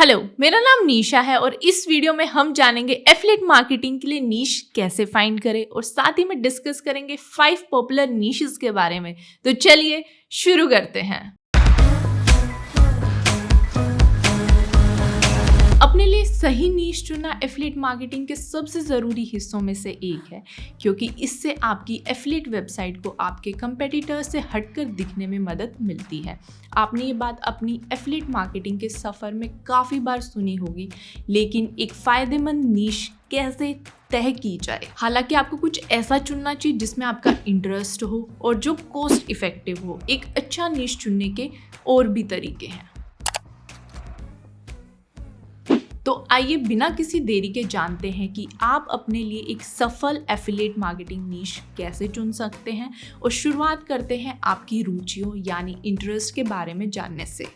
Hello, मेरा नाम निशा है और इस वीडियो में हम जानेंगे एफिलिएट मार्केटिंग के लिए नीश कैसे फाइंड करें और साथ ही में डिस्कस करेंगे 5 पॉपुलर नीशेस के बारे में। तो चलिए शुरू करते हैं। अपने लिए सही नीश चुनना एफिलिएट मार्केटिंग के सबसे ज़रूरी हिस्सों में से एक है, क्योंकि इससे आपकी एफिलिएट वेबसाइट को आपके कंपेटिटर से हटकर दिखने में मदद मिलती है। आपने ये बात अपनी एफिलिएट मार्केटिंग के सफ़र में काफ़ी बार सुनी होगी, लेकिन एक फ़ायदेमंद नीश कैसे तय की जाए। हालांकि आपको कुछ ऐसा चुनना चाहिए जिसमें आपका इंटरेस्ट हो और जो कॉस्ट इफ़ेक्टिव हो। एक अच्छा नीश चुनने के और भी तरीके हैं, तो आइए बिना किसी देरी के जानते हैं कि आप अपने लिए एक सफल एफिलिएट मार्केटिंग नीश कैसे चुन सकते हैं। और शुरुआत करते हैं आपकी रुचियों यानी इंटरेस्ट के बारे में जानने से।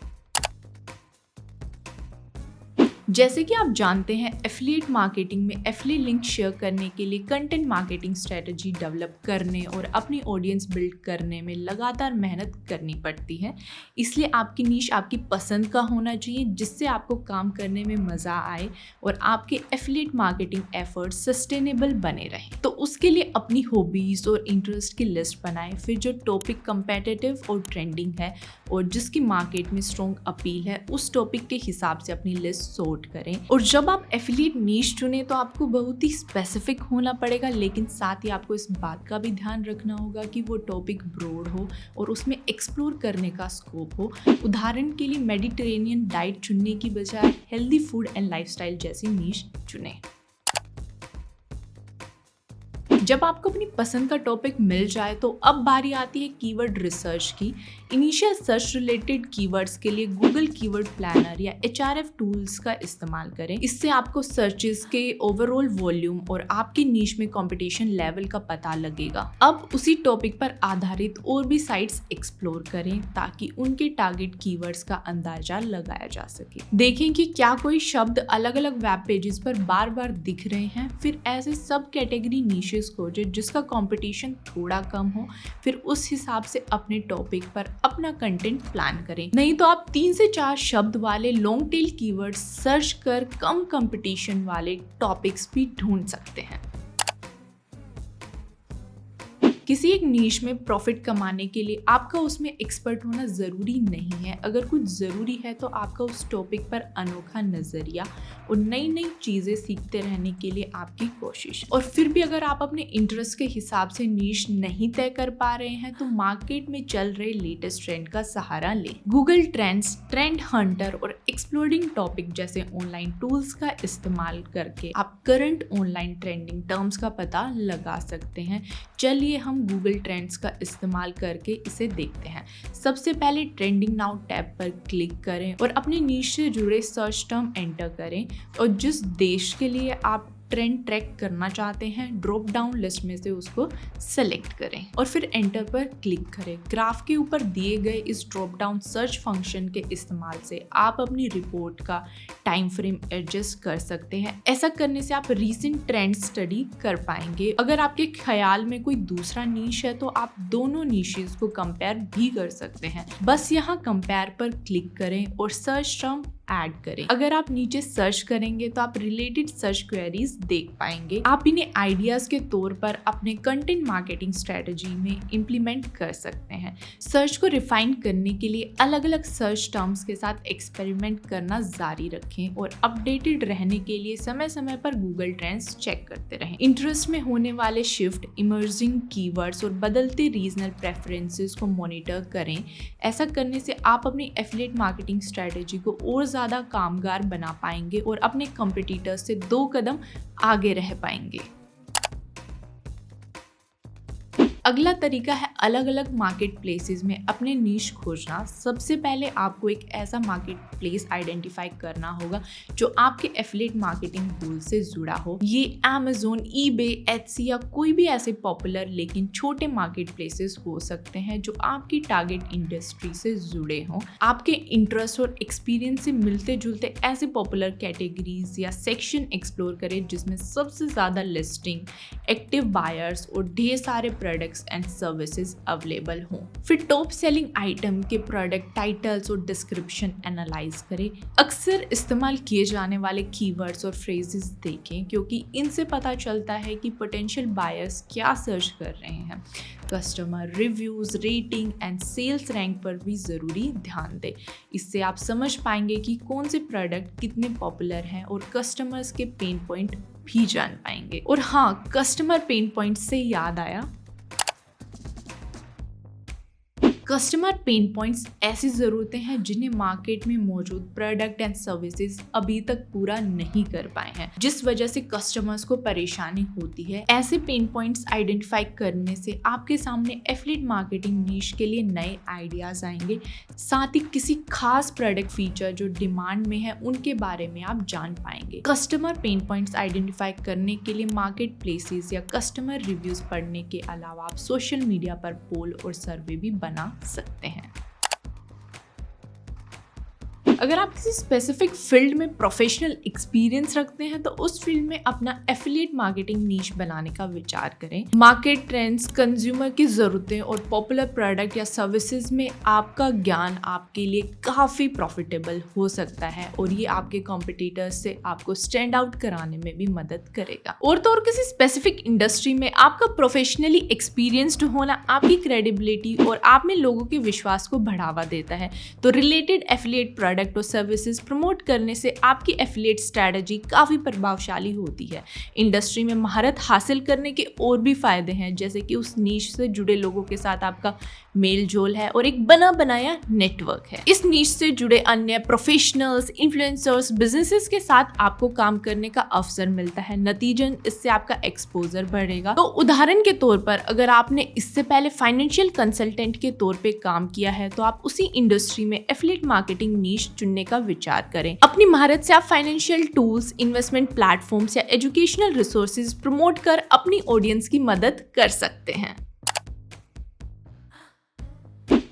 जैसे कि आप जानते हैं, एफिलिएट मार्केटिंग में एफिलिएट लिंक शेयर करने के लिए कंटेंट मार्केटिंग स्ट्रेटजी डेवलप करने और अपनी ऑडियंस बिल्ड करने में लगातार मेहनत करनी पड़ती है। इसलिए आपकी नीश आपकी पसंद का होना चाहिए, जिससे आपको काम करने में मज़ा आए और आपके एफिलिएट मार्केटिंग एफर्ट्स सस्टेनेबल बने रहें। तो उसके लिए अपनी हॉबीज़ और इंटरेस्ट की लिस्ट बनाएं। फिर जो टॉपिक कंपेटिटिव और ट्रेंडिंग है और जिसकी मार्केट में स्ट्रॉन्ग अपील है, उस टॉपिक के हिसाब से अपनी लिस्ट सॉर्ट करें। और जब आप एफिलिएट नीश चुने तो आपको बहुत ही स्पेसिफिक होना पड़ेगा, लेकिन साथ ही आपको इस बात का भी ध्यान रखना होगा कि वो टॉपिक ब्रॉड हो और उसमें एक्सप्लोर करने का स्कोप हो। उदाहरण के लिए मेडिटेरेनियन डाइट चुनने की बजाय हेल्दी फूड एंड लाइफस्टाइल जैसी नीश चुनें। जब आपको अपनी पसंद का टॉपिक मिल जाए तो अब बारी आती है कीवर्ड रिसर्च की। इनिशियल सर्च रिलेटेड कीवर्ड्स के लिए गूगल कीवर्ड प्लानर या HRF टूल्स का इस्तेमाल करें। इससे आपको सर्चेस के ओवरऑल वॉल्यूम और आपकी नीश में कंपटीशन लेवल का पता लगेगा। अब उसी टॉपिक पर आधारित और भी साइट्स एक्सप्लोर करें ताकि उनके टारगेट कीवर्ड्स का अंदाजा लगाया जा सके। देखें कि क्या कोई शब्द अलग अलग वेब पेजेस पर बार बार दिख रहे हैं। फिर ऐसे सब कैटेगरी नीशेस खोजें जिसका कंपटीशन थोड़ा कम हो। फिर उस हिसाब से अपने टॉपिक पर अपना कंटेंट प्लान करें। नहीं तो आप 3 से 4 शब्द वाले लॉन्ग टेल कीवर्ड्स सर्च कर कम कंपटीशन वाले टॉपिक्स भी ढूंढ सकते हैं। किसी एक नीश में प्रॉफिट कमाने के लिए आपका उसमें एक्सपर्ट होना ज़रूरी नहीं है। अगर कुछ ज़रूरी है तो आपका उस टॉपिक पर अनोखा नज़रिया और नई नई चीज़ें सीखते रहने के लिए आपकी कोशिश। और फिर भी अगर आप अपने इंटरेस्ट के हिसाब से नीश नहीं तय कर पा रहे हैं तो मार्केट में चल रहे लेटेस्ट ट्रेंड का सहारा लें। गूगल ट्रेंड्स, ट्रेंड हंटर और एक्सप्लोरिंग टॉपिक जैसे ऑनलाइन टूल्स का इस्तेमाल करके आप करंट ऑनलाइन ट्रेंडिंग टर्म्स का पता लगा सकते हैं। चलिए हम गूगल ट्रेंड्स का इस्तेमाल करके इसे देखते हैं। सबसे पहले ट्रेंडिंग नाउ टैब पर क्लिक करें और अपने नीश से जुड़े सर्च टर्म एंटर करें और जिस देश के लिए आप ट्रेंड ट्रैक करना चाहते हैं, ड्रॉप डाउन लिस्ट में से उसको सेलेक्ट करें और फिर एंटर पर क्लिक करें। ग्राफ के ऊपर दिए गए इस ड्रॉप डाउन सर्च फंक्शन के इस्तेमाल से आप अपनी रिपोर्ट का टाइम फ्रेम एडजस्ट कर सकते हैं। ऐसा करने से आप रीसेंट ट्रेंड स्टडी कर पाएंगे। अगर आपके ख्याल में कोई दूसरा नीश है तो आप दोनों नीशेस को कंपेयर भी कर सकते हैं। बस यहाँ कंपेयर पर क्लिक करें और सर्च टर्म ऐड करें। अगर आप नीचे सर्च करेंगे तो आप रिलेटेड सर्च क्वेरीज देख पाएंगे। आप इन्हें आइडियाज के तौर पर अपने कंटेंट मार्केटिंग स्ट्रेटजी में इंप्लीमेंट कर सकते हैं। सर्च को रिफाइन करने के लिए अलग अलग सर्च टर्म्स के साथ एक्सपेरिमेंट करना जारी रखें और अपडेटेड रहने के लिए समय समय पर गूगल ट्रेंड्स चेक करते रहें। इंटरेस्ट में होने वाले शिफ्ट, इमर्जिंग कीवर्ड्स और बदलते रीजनल प्रेफरेंसेस को मॉनिटर करें। ऐसा करने से आप अपनी एफिलिएट मार्केटिंग स्ट्रेटजी को और ज़्यादा कामगार बना पाएंगे और अपने कंपटीटर्स से 2 कदम आगे रह पाएंगे। अगला तरीका है अलग अलग मार्केट प्लेसेस में अपने नीश खोजना। सबसे पहले आपको एक ऐसा मार्केट प्लेस आइडेंटिफाई करना होगा जो आपके एफिलिएट मार्केटिंग गोल से जुड़ा हो। ये Amazon, eBay, Etsy या कोई भी ऐसे पॉपुलर लेकिन छोटे मार्केट प्लेसेस हो सकते हैं जो आपकी टारगेट इंडस्ट्री से जुड़े हों। आपके इंटरेस्ट और एक्सपीरियंस से मिलते जुलते ऐसे पॉपुलर कैटेगरीज या सेक्शन एक्सप्लोर करें जिसमें सबसे ज़्यादा लिस्टिंग, एक्टिव बायर्स और ढेर सारे product products and services available हों। फिर टॉप सेलिंग आइटम के प्रोडक्ट टाइटल्स और डिस्क्रिप्शन एनालाइज करें। अक्सर इस्तेमाल किए जाने वाले कीवर्ड्स और फ्रेजेस देखें, क्योंकि इनसे पता चलता है कि पोटेंशियल बायर्स क्या सर्च कर रहे हैं। Customer reviews, rating and sales rank पर भी ज़रूरी ध्यान दें। इससे आप समझ पाएंगे कि कौन से प्रोडक्ट कितने पॉपुलर हैं और कस्टमर्स के पेन पॉइंट भी जान पाएंगे। और हाँ, कस्टमर पेन पॉइंट से याद आया, कस्टमर पेन पॉइंट्स ऐसी ज़रूरतें हैं जिन्हें मार्केट में मौजूद प्रोडक्ट एंड सर्विसेज अभी तक पूरा नहीं कर पाए हैं, जिस वजह से कस्टमर्स को परेशानी होती है। ऐसे पेन पॉइंट्स आइडेंटिफाई करने से आपके सामने एफिलिएट मार्केटिंग नीश के लिए नए आइडियाज़ आएंगे। साथ ही किसी खास प्रोडक्ट फीचर जो डिमांड में है उनके बारे में आप जान पाएंगे। कस्टमर पेन पॉइंट्स आइडेंटिफाई करने के लिए मार्केट प्लेसेस या कस्टमर रिव्यूज़ पढ़ने के अलावा आप सोशल मीडिया पर पोल और सर्वे भी बना सकते हैं। अगर आप किसी स्पेसिफिक फील्ड में प्रोफेशनल एक्सपीरियंस रखते हैं तो उस फील्ड में अपना एफिलिएट मार्केटिंग नीश बनाने का विचार करें। मार्केट ट्रेंड्स, कंज्यूमर की ज़रूरतें और पॉपुलर प्रोडक्ट या सर्विसेज में आपका ज्ञान आपके लिए काफ़ी प्रॉफिटेबल हो सकता है और ये आपके कॉम्पिटिटर्स से आपको स्टैंड आउट कराने में भी मदद करेगा। और तो और किसी स्पेसिफिक इंडस्ट्री में आपका प्रोफेशनली एक्सपीरियंस्ड होना आपकी क्रेडिबिलिटी और आप में लोगों के विश्वास को बढ़ावा देता है। तो रिलेटेड एफिलिएट प्रोडक्ट और सर्विसेज प्रमोट करने से आपकी एफिलिएट स्ट्रैटेजी काफ़ी प्रभावशाली होती है। इंडस्ट्री में महारत हासिल करने के और भी फायदे हैं, जैसे कि उस नीश से जुड़े लोगों के साथ आपका मेल जोल है और एक बना बनाया नेटवर्क है। इस नीश से जुड़े अन्य प्रोफेशनल्स, इन्फ्लुएंसर्स, बिजनेसेस के साथ आपको काम करने का अवसर मिलता है। नतीजन इससे आपका एक्सपोजर बढ़ेगा। तो उदाहरण के तौर पर अगर आपने इससे पहले फाइनेंशियल कंसल्टेंट के तौर पे काम किया है तो आप उसी इंडस्ट्री में एफिलिएट मार्केटिंग नीश चुनने का विचार करें। अपनी महारत से आप फाइनेंशियल टूल्स, इन्वेस्टमेंट प्लेटफॉर्म्स या एजुकेशनल रिसोर्सेज प्रमोट कर अपनी ऑडियंस की मदद कर सकते हैं।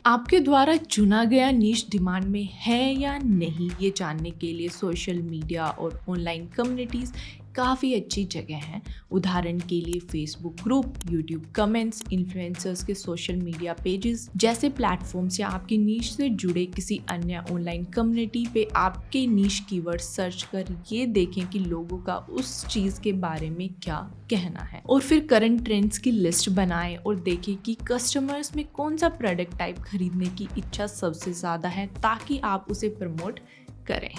आपके द्वारा चुना गया नीश डिमांड में है या नहीं, ये जानने के लिए सोशल मीडिया और ऑनलाइन कम्युनिटीज़ काफ़ी अच्छी जगह हैं। उदाहरण के लिए Facebook group, YouTube comments, influencers के सोशल मीडिया पेजेस जैसे प्लेटफॉर्म्स या आपकी नीश से जुड़े किसी अन्य ऑनलाइन कम्युनिटी पे आपके नीश कीवर्ड सर्च कर ये देखें कि लोगों का उस चीज़ के बारे में क्या कहना है। और फिर करंट ट्रेंड्स की लिस्ट बनाएं और देखें कि कस्टमर्स में कौन सा प्रोडक्ट टाइप खरीदने की इच्छा सबसे ज़्यादा है, ताकि आप उसे प्रमोट करें।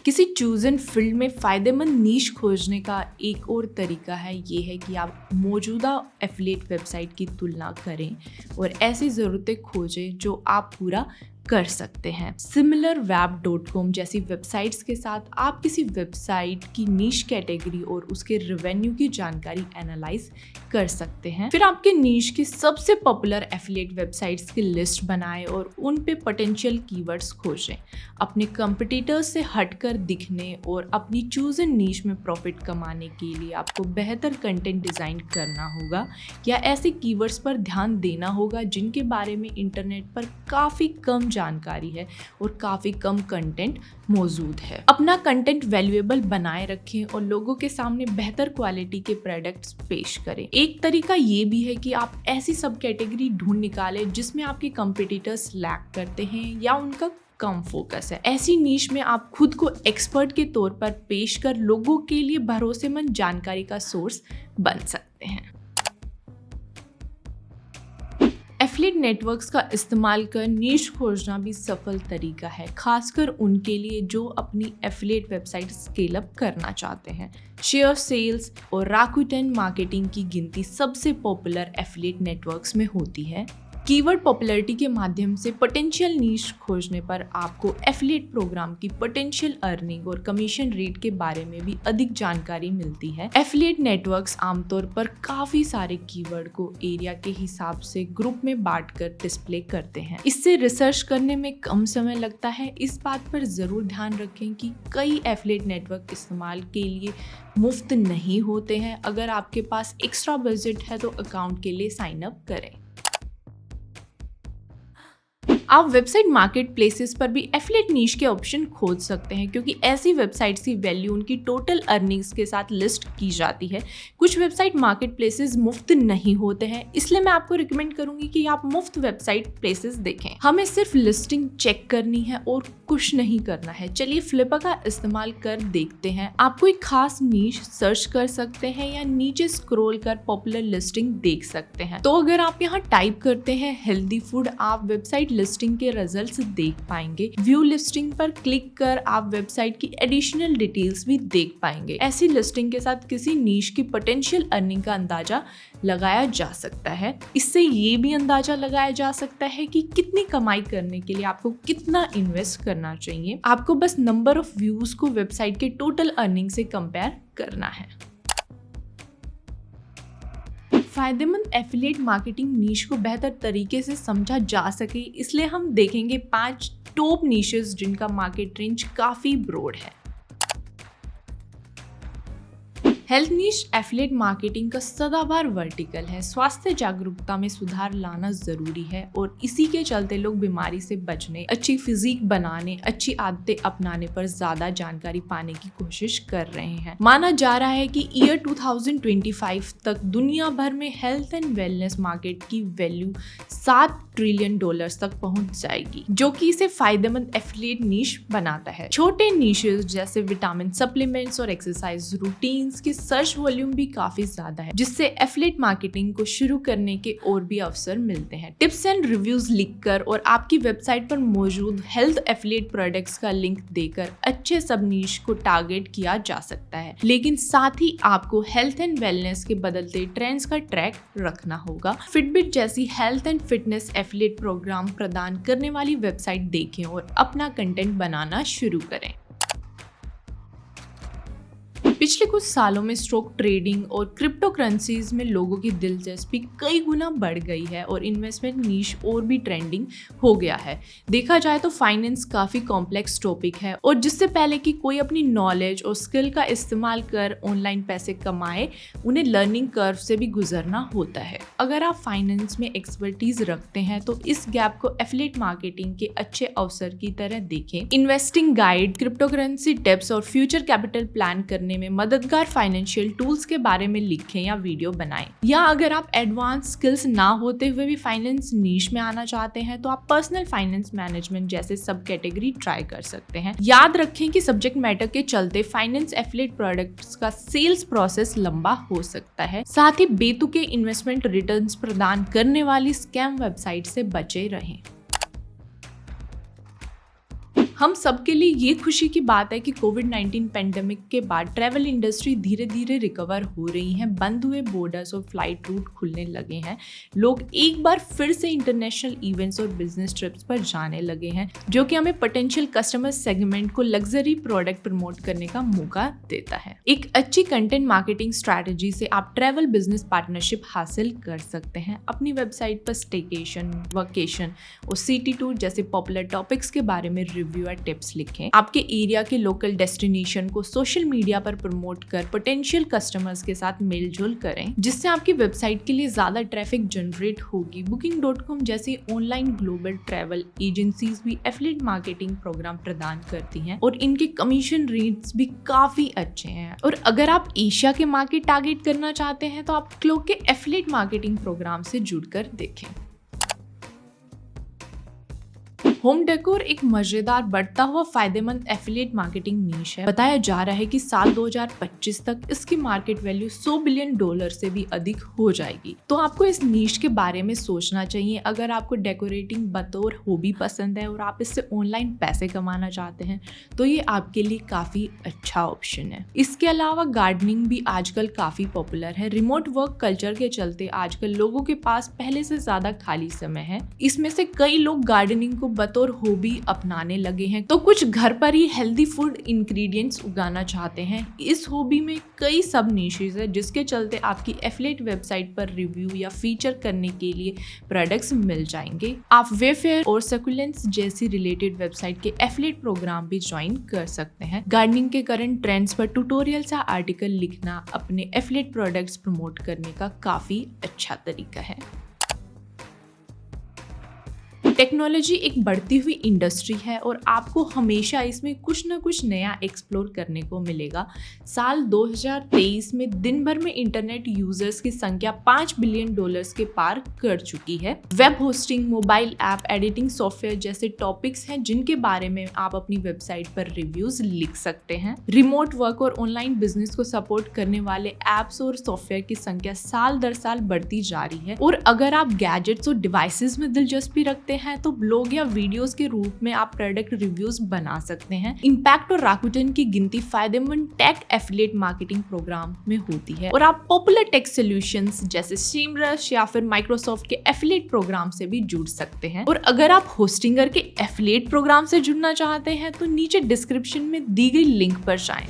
किसी चूजन फील्ड में फ़ायदेमंद नीश खोजने का एक और तरीका है ये है कि आप मौजूदा एफिलिएट वेबसाइट की तुलना करें और ऐसी ज़रूरतें खोजें जो आप पूरा कर सकते हैं। SimilarWeb.com जैसी वेबसाइट्स के साथ आप किसी वेबसाइट की नीश कैटेगरी और उसके रेवेन्यू की जानकारी एनालाइज कर सकते हैं। फिर आपके नीश की सबसे पॉपुलर एफिलिएट वेबसाइट्स की लिस्ट बनाएं और उन पे पोटेंशियल कीवर्ड्स खोजें। अपने कंपटीटर्स से हटकर दिखने और अपनी चूजन नीश में प्रॉफिट कमाने के लिए आपको बेहतर कंटेंट डिज़ाइन करना होगा या ऐसे कीवर्ड्स पर ध्यान देना होगा जिनके बारे में इंटरनेट पर काफ़ी कम जानकारी है और काफ़ी कम कंटेंट मौजूद है। अपना कंटेंट वैल्यूएबल बनाए रखें और लोगों के सामने बेहतर क्वालिटी के प्रोडक्ट्स पेश करें। एक तरीका ये भी है कि आप ऐसी सब कैटेगरी ढूंढ निकालें जिसमें आपके कंपटीटर्स लैग करते हैं या उनका कम फोकस है। ऐसी नीश में आप खुद को एक्सपर्ट के तौर पर पेश कर लोगों के लिए भरोसेमंद जानकारी का सोर्स बन सकते हैं। एफिलिएट नेटवर्क्स का इस्तेमाल कर नीश खोजना भी सफल तरीका है, खासकर उनके लिए जो अपनी एफिलिएट वेबसाइट स्केल अप करना चाहते हैं। शेयर सेल्स और राकुटेन मार्केटिंग की गिनती सबसे पॉपुलर एफिलिएट नेटवर्क्स में होती है। कीवर्ड पॉपुलैरिटी के माध्यम से पोटेंशियल नीश खोजने पर आपको एफिलिएट प्रोग्राम की पोटेंशियल अर्निंग और कमीशन रेट के बारे में भी अधिक जानकारी मिलती है। एफिलिएट नेटवर्क्स आमतौर पर काफ़ी सारे कीवर्ड को एरिया के हिसाब से ग्रुप में बांटकर डिस्प्ले करते हैं। इससे रिसर्च करने में कम समय लगता है। इस बात पर ज़रूर ध्यान रखें कि कई एफिलिएट नेटवर्क इस्तेमाल के लिए मुफ्त नहीं होते हैं। अगर आपके पास एक्स्ट्रा बजट है तो अकाउंट के लिए साइन अप करें। आप वेबसाइट मार्केट प्लेसेस पर भी एफिलिएट नीश के ऑप्शन खोज सकते हैं, क्योंकि ऐसी वेबसाइट्स की वैल्यू उनकी टोटल अर्निंग्स के साथ लिस्ट की जाती है। कुछ वेबसाइट मार्केट प्लेसेस मुफ्त नहीं होते हैं, इसलिए मैं आपको रिकमेंड करूंगी कि आप मुफ्त वेबसाइट प्लेसेस देखें। हमें सिर्फ लिस्टिंग चेक करनी है और कुछ नहीं करना है। चलिए फ्लिपर का इस्तेमाल कर देखते हैं। आप कोई खास नीश सर्च कर सकते हैं या नीचे स्क्रॉल कर पॉपुलर लिस्टिंग देख सकते हैं। तो अगर आप यहाँ टाइप करते हैं हेल्दी फूड, आप वेबसाइट लिस्टिंग के रिजल्ट्स देख पाएंगे। व्यू लिस्टिंग पर क्लिक कर आप वेबसाइट की एडिशनल डिटेल्स भी देख पाएंगे। ऐसी लिस्टिंग के साथ किसी नीश की पोटेंशियल अर्निंग का अंदाजा लगाया जा सकता है। इससे ये भी अंदाजा लगाया जा सकता है कि कितनी कमाई करने के लिए आपको कितना इन्वेस्ट करना चाहिए। आपको बस नंबर ऑफ व्यूज को वेबसाइट के टोटल अर्निंग से कंपेयर करना है। फायदेमंद एफिलिएट मार्केटिंग नीश को बेहतर तरीके से समझा जा सके, इसलिए हम देखेंगे 5 टॉप नीशेस जिनका मार्केट रेंज काफी ब्रॉड है। हेल्थ नीश एफिलिएट मार्केटिंग का सदाबहार वर्टिकल है। स्वास्थ्य जागरूकता में सुधार लाना जरूरी है और इसी के चलते लोग बीमारी से बचने, अच्छी फिजिक बनाने, अच्छी आदतें अपनाने पर ज्यादा जानकारी पाने की कोशिश कर रहे हैं। माना जा रहा है कि ईयर 2025 तक दुनिया भर में हेल्थ एंड वेलनेस मार्केट की वैल्यू $7 ट्रिलियन तक पहुंच जाएगी, जो कि इसे फायदेमंद एफिलिएट नीश बनाता है। छोटे नीशेस जैसे विटामिन सप्लीमेंट्स और एक्सरसाइज रूटीन्स की सर्च वॉल्यूम भी काफी ज्यादा है, जिससे एफिलिएट मार्केटिंग को शुरू करने के और भी अवसर मिलते हैं। टिप्स एंड रिव्यूज लिखकर और आपकी वेबसाइट पर मौजूद हेल्थ एफिलिएट प्रोडक्ट्स का लिंक देकर अच्छे सब नीश को टारगेट किया जा सकता है, लेकिन साथ ही आपको हेल्थ एंड वेलनेस के बदलते ट्रेंड्स का ट्रैक रखना होगा। फिटबिट जैसी health and fitness affiliate program प्रदान करने वाली वेबसाइट देखें और अपना कंटेंट बनाना शुरू करें। पिछले कुछ सालों में स्टॉक ट्रेडिंग और क्रिप्टो करेंसीज में लोगों की दिलचस्पी कई गुना बढ़ गई है और इन्वेस्टमेंट नीश और भी ट्रेंडिंग हो गया है। देखा जाए तो फाइनेंस काफी कॉम्प्लेक्स टॉपिक है और जिससे पहले कि कोई अपनी नॉलेज और स्किल का इस्तेमाल कर ऑनलाइन पैसे कमाए, उन्हें लर्निंग कर्व से भी गुजरना होता है। अगर आप फाइनेंस में एक्सपर्टीज रखते हैं तो इस गैप को एफिलिएट मार्केटिंग के अच्छे अवसर की तरह देखें। Investing guide, crypto currency tips और फ्यूचर कैपिटल प्लान करने में मददगार फाइनेंशियल टूल्स के बारे में लिखें या वीडियो बनाएं। या अगर आप एडवांस स्किल्स ना होते हुए भी फाइनेंस नीश में आना चाहते हैं तो आप पर्सनल फाइनेंस मैनेजमेंट जैसे सब कैटेगरी ट्राई कर सकते हैं। याद रखें कि सब्जेक्ट मैटर के चलते फाइनेंस एफिलिएट प्रोडक्ट्स का सेल्स प्रोसेस लंबा हो सकता है। साथ ही बेतुके इन्वेस्टमेंट रिटर्न्स प्रदान करने वाली स्कैम वेबसाइट से बचे रहें। हम सबके लिए ये खुशी की बात है कि कोविड-19 पेंडेमिक के बाद ट्रैवल इंडस्ट्री धीरे धीरे रिकवर हो रही है। बंद हुए बॉर्डर्स और फ्लाइट रूट खुलने लगे हैं। लोग एक बार फिर से इंटरनेशनल इवेंट्स और बिजनेस ट्रिप्स पर जाने लगे हैं, जो कि हमें पोटेंशियल कस्टमर सेगमेंट को लग्जरी प्रोडक्ट प्रमोट करने का मौका देता है। एक अच्छी कंटेंट मार्केटिंग स्ट्रैटेजी से आप ट्रैवल बिजनेस पार्टनरशिप हासिल कर सकते हैं। अपनी वेबसाइट पर स्टेकेशन, वकेशन और सिटी टूर जैसे पॉपुलर टॉपिक्स के बारे में रिव्यू टिप्स लिखें। आपके एरिया के लोकल डेस्टिनेशन को सोशल मीडिया पर प्रमोट कर पोटेंशियल कस्टमर्स के साथ मेलजोल करें, जिससे आपकी वेबसाइट के लिए ज्यादा ट्रैफिक जनरेट होगी। Booking.com जैसी ऑनलाइन ग्लोबल ट्रैवल एजेंसीज भी एफिलिएट मार्केटिंग प्रोग्राम प्रदान करती हैं और इनके कमीशन रेट्स भी काफी अच्छे हैं। और अगर आप एशिया के मार्केट टारगेट करना चाहते हैं तो आप क्लोक के एफिलिएट मार्केटिंग प्रोग्राम से जुड़कर देखें। होम डेकोर एक मजेदार बढ़ता हुआ फायदेमंद एफिलिएट मार्केटिंग नीश है। बताया जा रहा है कि साल 2025 तक इसकी मार्केट वैल्यू $100 बिलियन से भी अधिक हो जाएगी। तो आपको इस नीश के बारे में सोचना चाहिए। अगर आपको डेकोरेटिंग बतौर हॉबी पसंद है और आप इससे ऑनलाइन पैसे कमाना चाहते हैं तो ये आपके लिए काफी अच्छा ऑप्शन है। इसके अलावा गार्डनिंग भी आजकल काफी पॉपुलर है। रिमोट वर्क कल्चर के चलते आजकल लोगों के पास पहले से ज्यादा खाली समय है। इसमें से कई लोग गार्डनिंग को बतौर हॉबी अपनाने लगे हैं, तो कुछ घर पर ही हेल्दी फूड इंग्रेडिएंट्स उगाना चाहते हैं। इस हॉबी में कई सब नीशेस है, जिसके चलते आपकी एफिलिएट वेबसाइट पर रिव्यू या फीचर करने के लिए प्रोडक्ट्स मिल जाएंगे। आप वेफेयर और सकुलेंट्स जैसी रिलेटेड वेबसाइट के एफिलिएट प्रोग्राम भी ज्वाइन कर सकते हैं। गार्डनिंग के करंट ट्रेंड्स पर ट्यूटोरियल्स या आर्टिकल लिखना अपने एफिलिएट प्रोडक्ट्स प्रमोट करने का काफी अच्छा तरीका है। टेक्नोलॉजी एक बढ़ती हुई इंडस्ट्री है और आपको हमेशा इसमें कुछ ना कुछ नया एक्सप्लोर करने को मिलेगा। साल 2023 में दिन भर में इंटरनेट यूजर्स की संख्या $5 बिलियन के पार कर चुकी है। Web hosting, mobile app, editing software जैसे टॉपिक्स हैं जिनके बारे में आप अपनी वेबसाइट पर रिव्यूज लिख सकते हैं। रिमोट वर्क और ऑनलाइन बिजनेस को सपोर्ट करने वाले एप्स और सॉफ्टवेयर की संख्या साल दर साल बढ़ती जा रही है। और अगर आप गैजेट्स और डिवाइसेस में दिलचस्पी रखते हैं तो ब्लॉग या वीडियोस के रूप में आप प्रोडक्ट रिव्यूज बना सकते हैं। इम्पैक्ट और राकुटेन की गिनती फायदेमंद टेक एफिलिएट मार्केटिंग प्रोग्राम में होती है और आप पॉपुलर टेक सॉल्यूशंस जैसे सेमरस या फिर माइक्रोसॉफ्ट के एफिलिएट प्रोग्राम से भी जुड़ सकते हैं। और अगर आप होस्टिंगर के एफिलिएट प्रोग्राम से जुड़ना चाहते हैं तो नीचे डिस्क्रिप्शन में दी गई लिंक पर जाएं।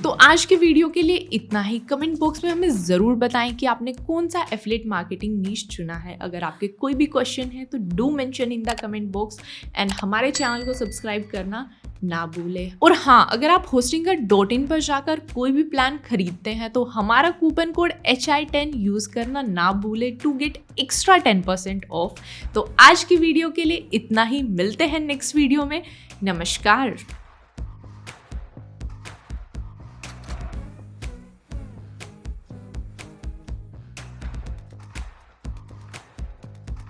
तो आज के वीडियो के लिए इतना ही। कमेंट बॉक्स में हमें ज़रूर बताएं कि आपने कौन सा एफिलिएट मार्केटिंग नीश चुना है। अगर आपके कोई भी क्वेश्चन है तो do mention in the comment box and हमारे चैनल को सब्सक्राइब करना ना भूलें। और हाँ, अगर आप hostinger.in पर जाकर कोई भी प्लान खरीदते हैं तो हमारा कूपन कोड HI10 यूज़ करना ना भूलें टू गेट एक्स्ट्रा 10% ऑफ। तो आज की वीडियो के लिए इतना ही। मिलते हैं नेक्स्ट वीडियो में। नमस्कार।